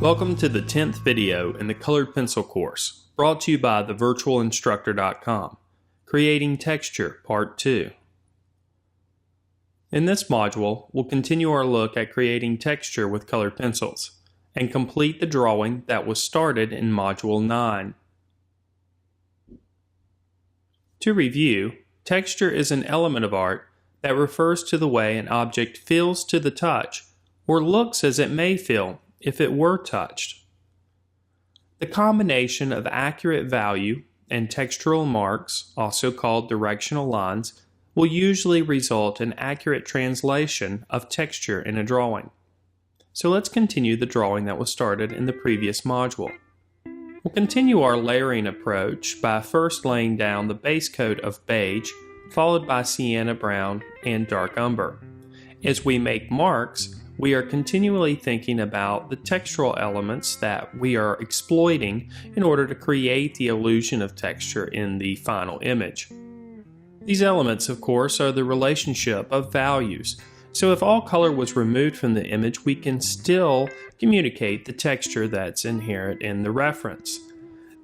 Welcome to the 10th video in the Colored Pencil course, brought to you by thevirtualinstructor.com, Creating Texture Part 2. In this module, we'll continue our look at creating texture with colored pencils, and complete the drawing that was started in Module 9. To review, texture is an element of art that refers to the way an object feels to the touch, or looks as it may feel if it were touched. The combination of accurate value and textural marks, also called directional lines, will usually result in accurate translation of texture in a drawing. So let's continue the drawing that was started in the previous module. We'll continue our layering approach by first laying down the base coat of beige, followed by sienna brown and dark umber. As we make marks, we are continually thinking about the textural elements that we are exploiting in order to create the illusion of texture in the final image. These elements, of course, are the relationship of values. So if all color was removed from the image, we can still communicate the texture that's inherent in the reference.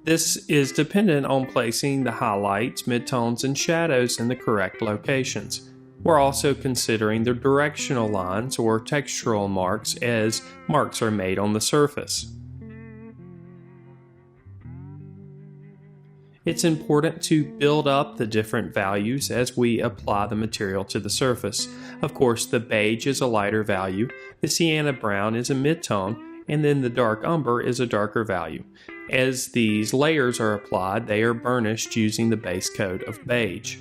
This is dependent on placing the highlights, midtones, and shadows in the correct locations. We're also considering the directional lines or textural marks as marks are made on the surface. It's important to build up the different values as we apply the material to the surface. Of course, the beige is a lighter value, the sienna brown is a midtone, and then the dark umber is a darker value. As these layers are applied, they are burnished using the base coat of beige.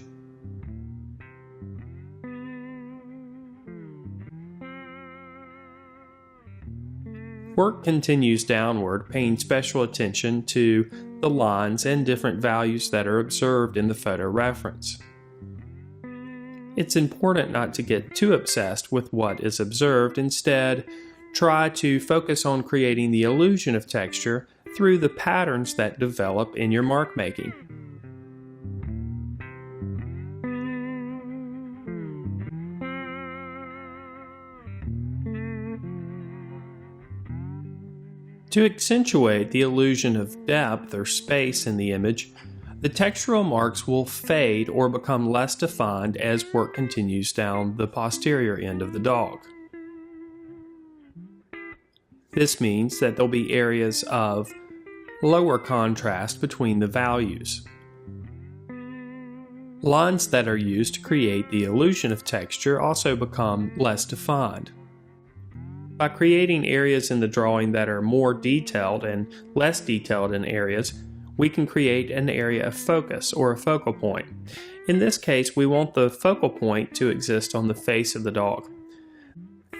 Work continues downward, paying special attention to the lines and different values that are observed in the photo reference. It's important not to get too obsessed with what is observed. Instead, try to focus on creating the illusion of texture through the patterns that develop in your mark making. To accentuate the illusion of depth or space in the image, the textural marks will fade or become less defined as work continues down the posterior end of the dog. This means that there'll be areas of lower contrast between the values. Lines that are used to create the illusion of texture also become less defined. By creating areas in the drawing that are more detailed and less detailed in areas, we can create an area of focus or a focal point. In this case, we want the focal point to exist on the face of the dog.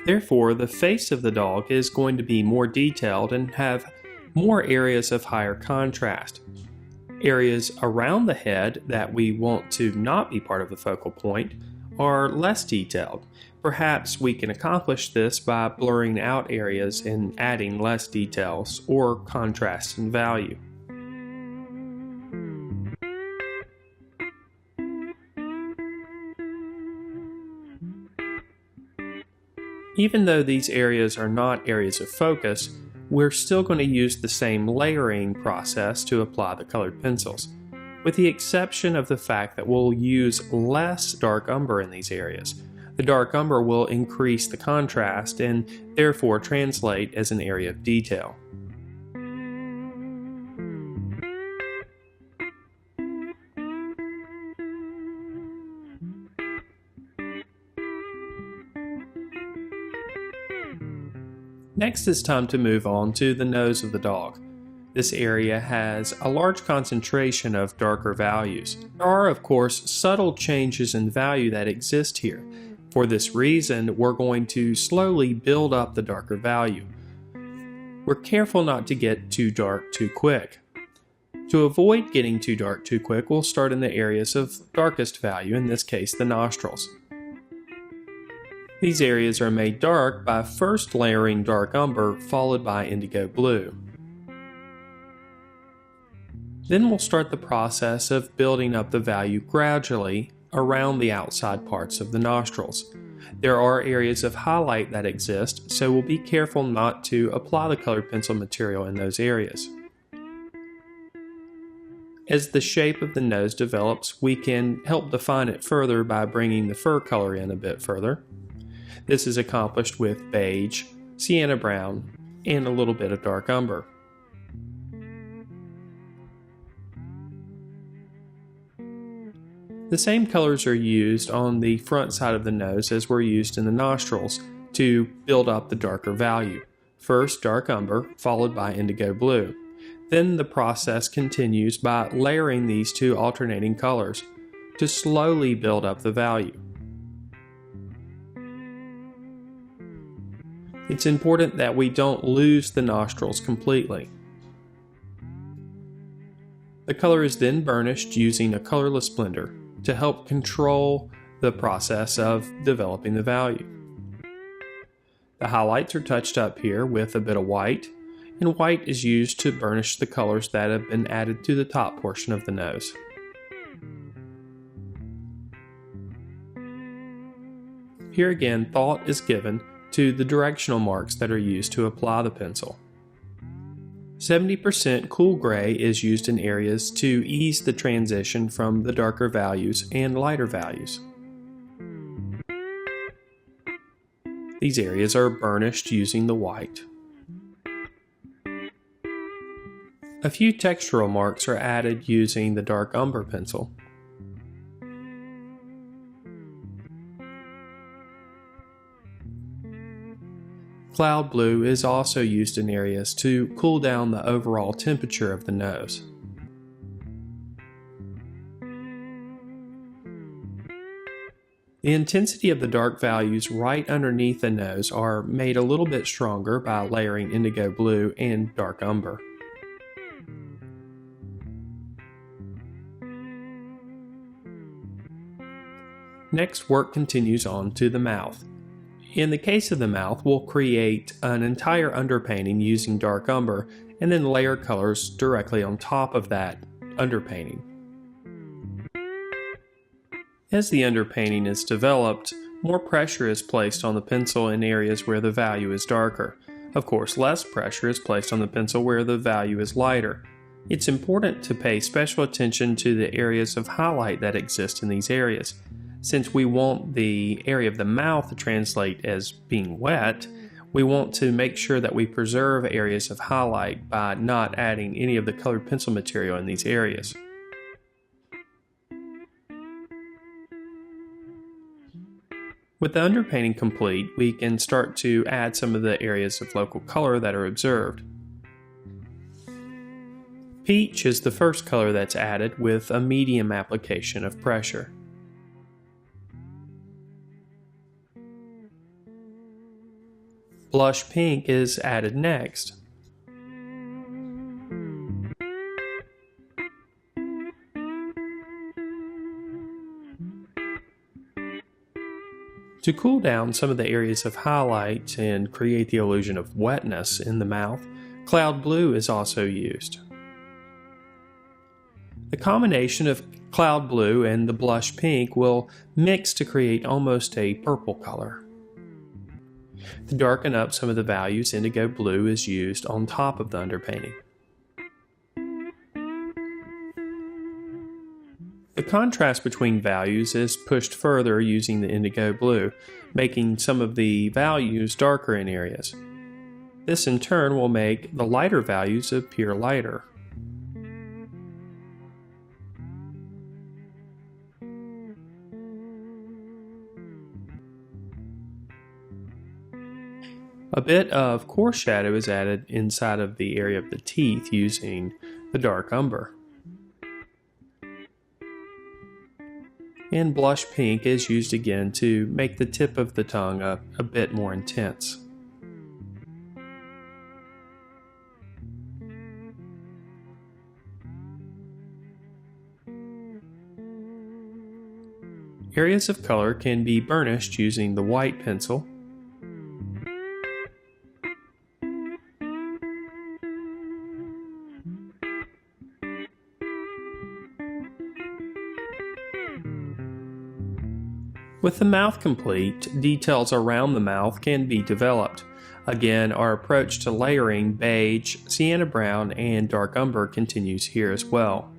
Therefore, the face of the dog is going to be more detailed and have more areas of higher contrast. Areas around the head that we want to not be part of the focal point are less detailed. Perhaps we can accomplish this by blurring out areas and adding less details or contrast in value. Even though these areas are not areas of focus, we're still going to use the same layering process to apply the colored pencils, with the exception of the fact that we'll use less dark umber in these areas. The dark umber will increase the contrast and therefore translate as an area of detail. Next, it's time to move on to the nose of the dog. This area has a large concentration of darker values. There are, of course, subtle changes in value that exist here. For this reason, we're going to slowly build up the darker value. We're careful not to get too dark too quick. To avoid getting too dark too quick, we'll start in the areas of darkest value, in this case the nostrils. These areas are made dark by first layering dark umber followed by indigo blue. Then we'll start the process of building up the value gradually around the outside parts of the nostrils. There are areas of highlight that exist, so we'll be careful not to apply the colored pencil material in those areas. As the shape of the nose develops, we can help define it further by bringing the fur color in a bit further. This is accomplished with beige, sienna brown, and a little bit of dark umber. The same colors are used on the front side of the nose as were used in the nostrils to build up the darker value. First dark umber, followed by indigo blue. Then the process continues by layering these two alternating colors to slowly build up the value. It's important that we don't lose the nostrils completely. The color is then burnished using a colorless blender to help control the process of developing the value. The highlights are touched up here with a bit of white, and white is used to burnish the colors that have been added to the top portion of the nose. Here again, thought is given to the directional marks that are used to apply the pencil. 70% cool gray is used in areas to ease the transition from the darker values and lighter values. These areas are burnished using the white. A few textural marks are added using the dark umber pencil. Cloud blue is also used in areas to cool down the overall temperature of the nose. The intensity of the dark values right underneath the nose are made a little bit stronger by layering indigo blue and dark umber. Next, work continues on to the mouth. In the case of the mouth, we'll create an entire underpainting using dark umber and then layer colors directly on top of that underpainting. As the underpainting is developed, more pressure is placed on the pencil in areas where the value is darker. Of course, less pressure is placed on the pencil where the value is lighter. It's important to pay special attention to the areas of highlight that exist in these areas. Since we want the area of the mouth to translate as being wet, we want to make sure that we preserve areas of highlight by not adding any of the colored pencil material in these areas. With the underpainting complete, we can start to add some of the areas of local color that are observed. Peach is the first color that's added with a medium application of pressure. Blush pink is added next. To cool down some of the areas of highlight and create the illusion of wetness in the mouth, cloud blue is also used. The combination of cloud blue and the blush pink will mix to create almost a purple color. To darken up some of the values, indigo blue is used on top of the underpainting. The contrast between values is pushed further using the indigo blue, making some of the values darker in areas. This in turn will make the lighter values appear lighter. A bit of coarse shadow is added inside of the area of the teeth using the dark umber. And blush pink is used again to make the tip of the tongue a bit more intense. Areas of color can be burnished using the white pencil, With the mouth complete, details around the mouth can be developed. Again, our approach to layering beige, sienna brown, and dark umber continues here as well.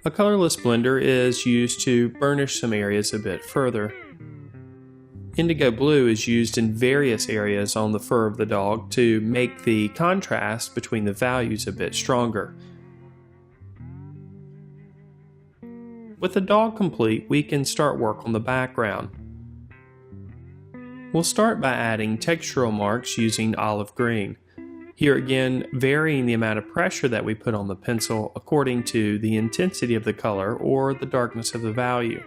A colorless blender is used to burnish some areas a bit further. Indigo blue is used in various areas on the fur of the dog to make the contrast between the values a bit stronger. With the dog complete, we can start work on the background. We'll start by adding textural marks using olive green. Here again, varying the amount of pressure that we put on the pencil according to the intensity of the color or the darkness of the value.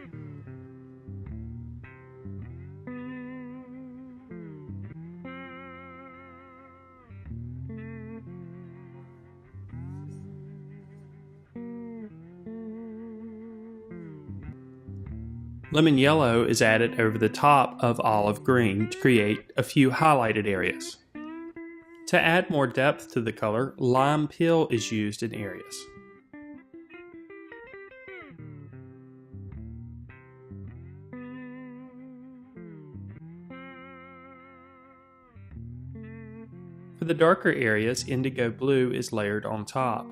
Lemon yellow is added over the top of olive green to create a few highlighted areas. To add more depth to the color, lime peel is used in areas. For the darker areas, indigo blue is layered on top.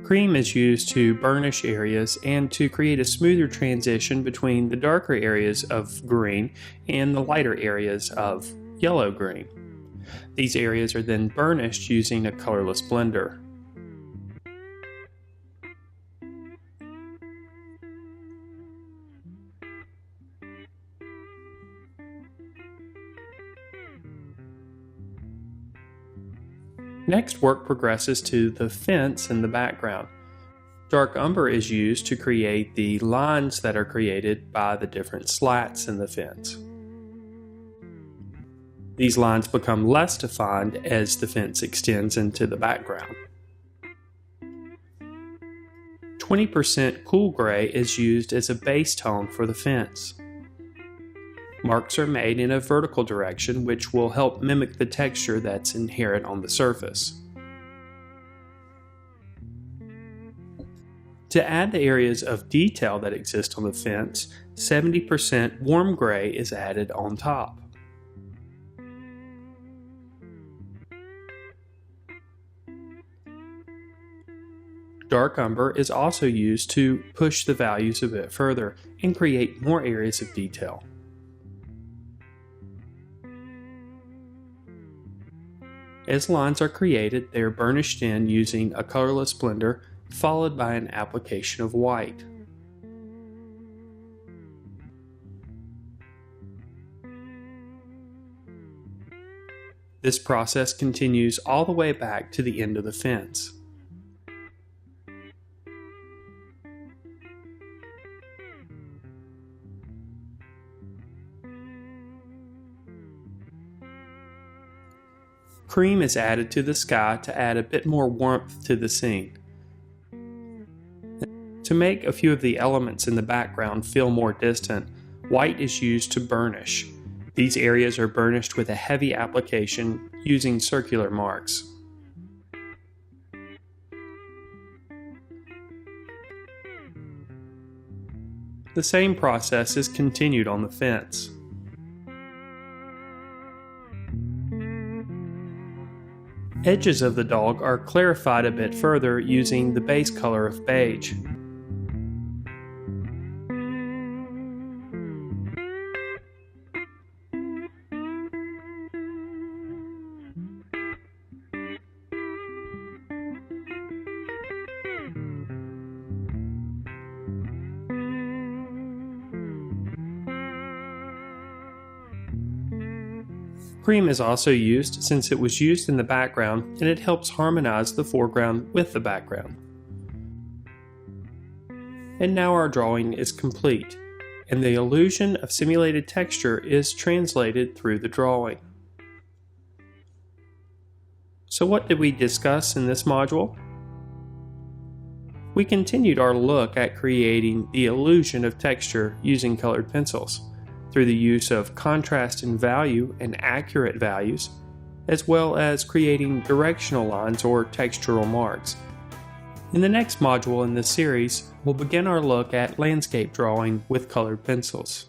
Cream is used to burnish areas and to create a smoother transition between the darker areas of green and the lighter areas of yellow-green. These areas are then burnished using a colorless blender. Next, work progresses to the fence in the background. Dark umber is used to create the lines that are created by the different slats in the fence. These lines become less defined as the fence extends into the background. 20% cool gray is used as a base tone for the fence. Marks are made in a vertical direction, which will help mimic the texture that's inherent on the surface. To add the areas of detail that exist on the fence, 70% warm gray is added on top. Dark umber is also used to push the values a bit further and create more areas of detail. As lines are created, they are burnished in using a colorless blender, followed by an application of white. This process continues all the way back to the end of the fence. Cream is added to the sky to add a bit more warmth to the scene. To make a few of the elements in the background feel more distant, white is used to burnish. These areas are burnished with a heavy application using circular marks. The same process is continued on the fence. Edges of the dog are clarified a bit further using the base color of beige. Cream is also used since it was used in the background and it helps harmonize the foreground with the background. And now our drawing is complete. and the illusion of simulated texture is translated through the drawing. So what did we discuss in this module? We continued our look at creating the illusion of texture using colored pencils through the use of contrast in value and accurate values, as well as creating directional lines or textural marks. In the next module in this series, we'll begin our look at landscape drawing with colored pencils.